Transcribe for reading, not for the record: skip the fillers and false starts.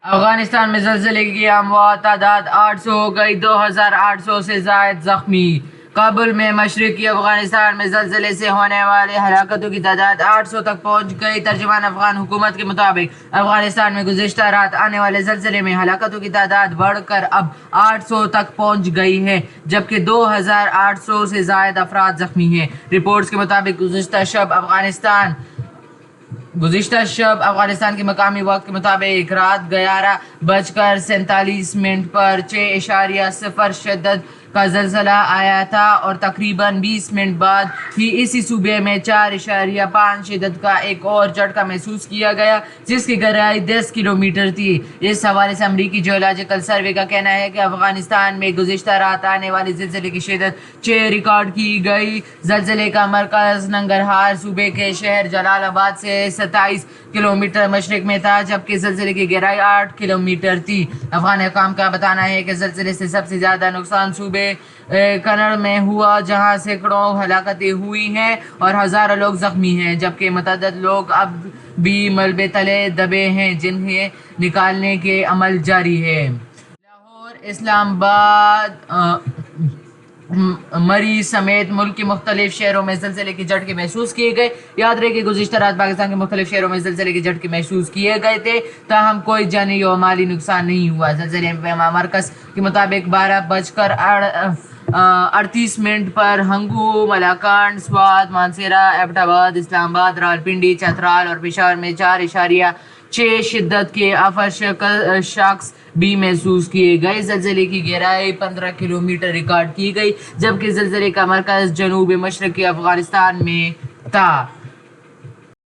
افغانستان میں زلزلے کی اموات تعداد 800 ہو گئی، 2800 سے زائد زخمی۔ کابل میں مشرقی افغانستان میں زلزلے سے ہونے والے ہلاکتوں کی تعداد 800 تک پہنچ گئی۔ ترجمان افغان حکومت کے مطابق افغانستان میں گزشتہ رات آنے والے زلزلے میں ہلاکتوں کی تعداد بڑھ کر اب 800 تک پہنچ گئی ہے، جبکہ 2800 سے زائد افراد زخمی ہیں۔ رپورٹس کے مطابق گزشتہ شب افغانستان کے مقامی وقت کے مطابق رات 11:47 پر 6.0 شدت کا زلزلہ آیا تھا اور تقریباً 20 منٹ بعد ہی اسی صوبے میں 4.5 شدت کا ایک اور جھٹکا محسوس کیا گیا، جس کی گہرائی 10 کلومیٹر تھی۔ اس حوالے سے امریکی جیولوجیکل سروے کا کہنا ہے کہ افغانستان میں گزشتہ رات آنے والے زلزلے کی شدت 6 ریکارڈ کی گئی۔ زلزلے کا مرکز ننگرہار صوبے کے شہر جلال آباد سے 27 کلومیٹر مشرق میں تھا، جبکہ زلزلے کی گہرائی 8 کلومیٹر تھی۔ افغان حکام کا بتانا ہے کہ زلزلے سے سب سے زیادہ نقصان صوبے کنڑ میں ہوا، جہاں سینکڑوں ہلاکتیں ہوئی ہیں اور ہزاروں لوگ زخمی ہیں، جبکہ متعدد لوگ اب بھی ملبے تلے دبے ہیں، جنہیں نکالنے کے عمل جاری ہے۔ لاہور، اسلام آباد، مری سمیت ملک کے مختلف شہروں میں زلزلے کے جھٹکے محسوس کیے گئے۔ یاد رہے کہ گزشتہ رات پاکستان کے مختلف شہروں میں زلزلے کے جھٹکے محسوس کیے گئے تھے، تاہم کوئی جانی و مالی نقصان نہیں ہوا۔ زلزلے مرکز کے مطابق 12:38 پر ہنگو، ملاکنڈ، سوات، مانسہرہ، ایبٹ آباد، اسلام آباد، راولپنڈی، چترال اور پشاور میں 4.6 شدت کے آفر شاکس بھی محسوس کیے گئے۔ زلزلے کی گہرائی 15 کلومیٹر ریکارڈ کی گئی، جبکہ زلزلے کا مرکز جنوب مشرقی افغانستان میں تھا۔